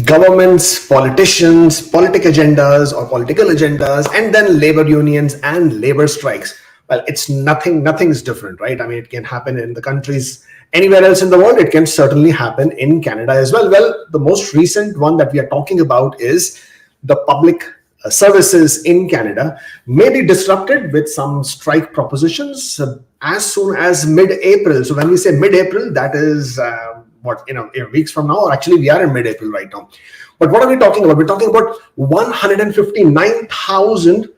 governments, politicians, political agendas, and then labor unions and labor strikes. Well, it's nothing's different, right? I mean, it can happen in the countries anywhere else in the world. It can certainly happen in Canada as well. Well, the most recent one that we are talking about is the public services in Canada may be disrupted with some strike propositions as soon as mid-April. So when we say mid-April, that is weeks from now, or actually we are in mid-April right now. But what are we talking about? We're talking about 159,000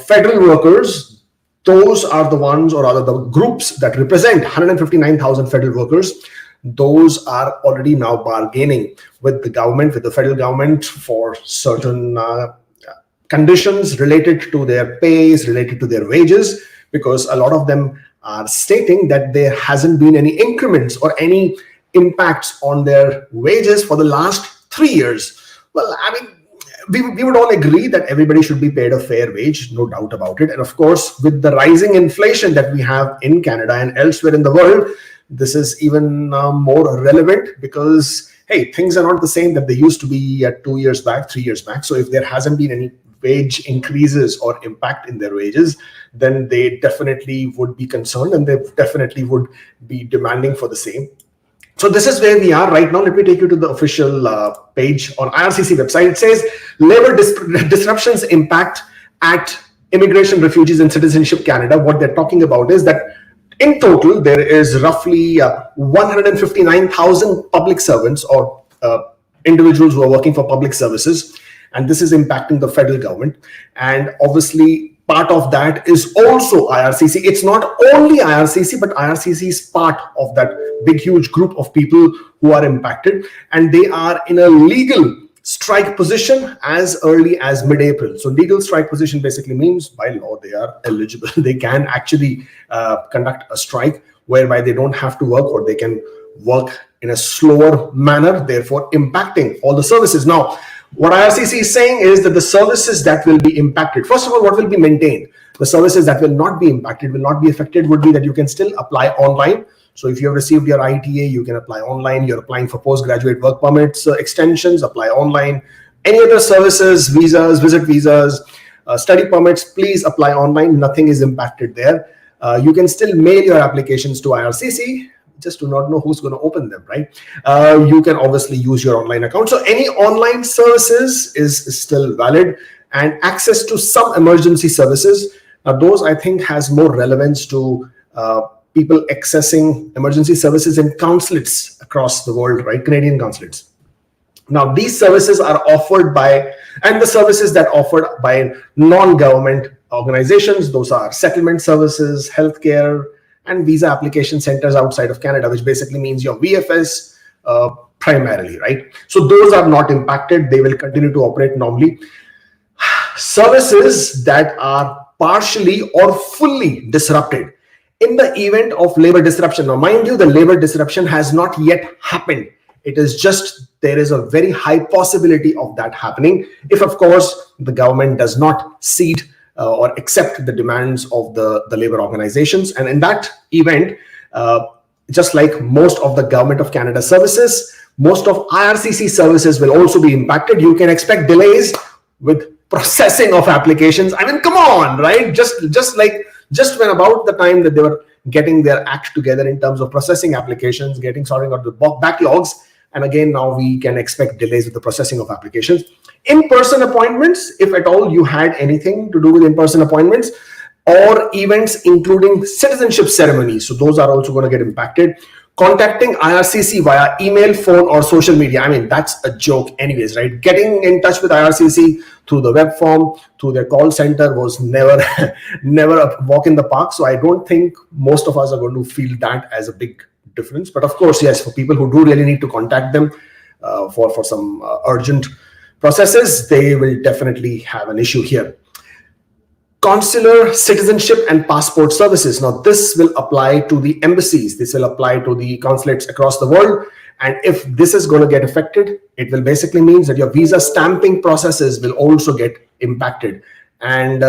federal workers. Those are the ones, or rather the groups that represent 159,000 federal workers. Those are already now bargaining with the government, with the federal government, for certain conditions related to their pays, related to their wages, because a lot of them are stating that there hasn't been any increments or any impacts on their wages for the last 3 years. Well, I mean, we would all agree that everybody should be paid a fair wage, no doubt about it. And of course, with the rising inflation that we have in Canada and elsewhere in the world, this is even more relevant, because, hey, things are not the same that they used to be 2 years back, 3 years back. So if there hasn't been any wage increases or impact in their wages, then they definitely would be concerned, and they definitely would be demanding for the same. So this is where we are right now. Let me take you to the official page on IRCC website. It says labor disruptions impact at Immigration, Refugees and Citizenship Canada. What they're talking about is that in total, there is roughly 159,000 public servants, or individuals who are working for public services. And this is impacting the federal government. And obviously, part of that is also IRCC. It's not only IRCC, but IRCC is part of that big, huge group of people who are impacted. And they are in a legal strike position as early as mid-April. So legal strike position basically means by law they are eligible. They can actually conduct a strike whereby they don't have to work, or they can work in a slower manner, therefore impacting all the services. Now, what IRCC is saying is that the services that will be impacted, first of all, what will be maintained? The services that will not be impacted, will not be affected, would be that you can still apply online. So if you have received your ITA, you can apply online. You're applying for postgraduate work permits extensions, apply online. Any other services, visas, visit visas, study permits, please apply online. Nothing is impacted there. You can still mail your applications to IRCC. Just do not know who's going to open them, right? You can obviously use your online account. So any online services is still valid, and access to some emergency services. Now, those I think has more relevance to people accessing emergency services in consulates across the world, right? Canadian consulates. Now, these services are offered by, and the services that are offered by non-government organizations, those are settlement services, healthcare, and visa application centers outside of Canada, which basically means your VFS primarily, right? So those are not impacted. They will continue to operate normally. Services that are partially or fully disrupted in the event of labor disruption. Now, mind you, the labor disruption has not yet happened. It is just, there is a very high possibility of that happening if, of course, the government does not cede or accept the demands of the labor organizations. And in that event, just like most of the Government of Canada services, most of IRCC services will also be impacted. You can expect delays with processing of applications. I mean, come on, right? Just when about the time that they were getting their act together in terms of processing applications, sorting out the backlogs. And again, now we can expect delays with the processing of applications. In-person appointments, if at all you had anything to do with in-person appointments, or events including citizenship ceremonies. So those are also going to get impacted. Contacting IRCC via email, phone, or social media. I mean, that's a joke anyways, right? Getting in touch with IRCC through the web form, through their call center was never a walk in the park. So I don't think most of us are going to feel that as a big difference. But of course, yes, for people who do really need to contact them for some urgent processes, they will definitely have an issue here. Consular, citizenship, and passport services. Now, this will apply to the embassies. This will apply to the consulates across the world. And if this is going to get affected, it will basically means that your visa stamping processes will also get impacted. And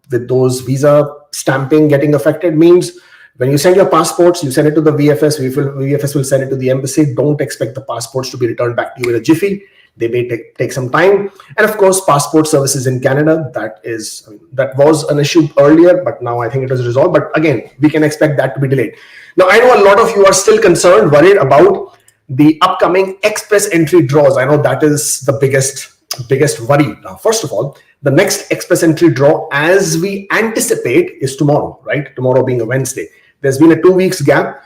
with those visa stamping getting affected means when you send your passports, you send it to the VFS. VFS will send it to the embassy. Don't expect the passports to be returned back to you in a jiffy. They may take some time. And of course, passport services in Canada, that was an issue earlier, but now I think it is resolved. But again, we can expect that to be delayed. Now, I know a lot of you are still concerned, worried about the upcoming express entry draws. I know that is the biggest worry. Now, first of all, the next express entry draw, as we anticipate, is tomorrow, right? Tomorrow being a Wednesday. There's been a 2 weeks gap.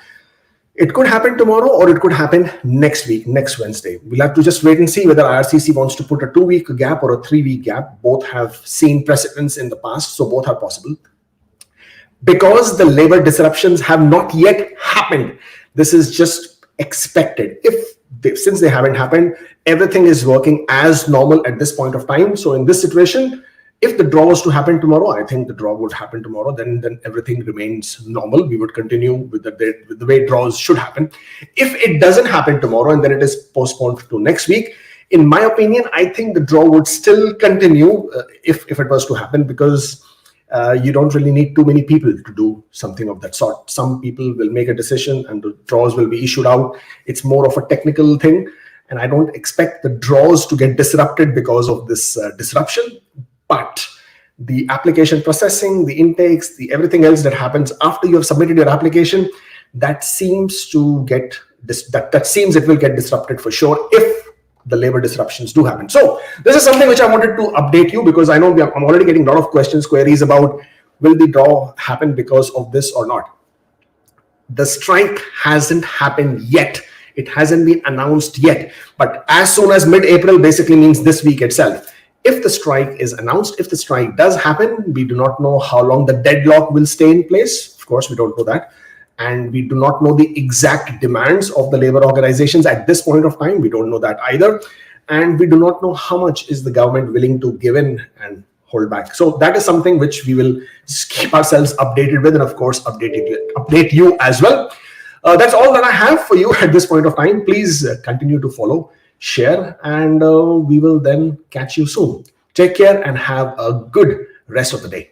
It could happen tomorrow or it could happen next week, next Wednesday. We'll have to just wait and see whether IRCC wants to put a 2-week gap or a 3-week gap. Both have seen precedents in the past, so both are possible. Because the labor disruptions have not yet happened, this is just expected. Since they haven't happened, everything is working as normal at this point of time. So in this situation, if the draw was to happen tomorrow, I think the draw would happen tomorrow, then everything remains normal. We would continue with the way draws should happen. If it doesn't happen tomorrow and then it is postponed to next week, in my opinion, I think the draw would still continue if it was to happen, because you don't really need too many people to do something of that sort. Some people will make a decision and the draws will be issued out. It's more of a technical thing, and I don't expect the draws to get disrupted because of this disruption. But the application processing, the intakes, everything else that happens after you have submitted your application, that seems to get that seems it will get disrupted for sure if the labor disruptions do happen. So this is something which I wanted to update you, because I know I'm already getting a lot of questions, queries about will the draw happen because of this or not. The strike hasn't happened yet. It hasn't been announced yet. But as soon as mid-April basically means this week itself. If the strike is announced, if the strike does happen, we do not know how long the deadlock will stay in place. Of course, we don't know that. And we do not know the exact demands of the labor organizations at this point of time. We don't know that either. And we do not know how much is the government willing to give in and hold back. So that is something which we will keep ourselves updated with, and of course, update you as well. That's all that I have for you at this point of time. Please continue to follow, share, and we will then catch you soon. Take care and have a good rest of the day.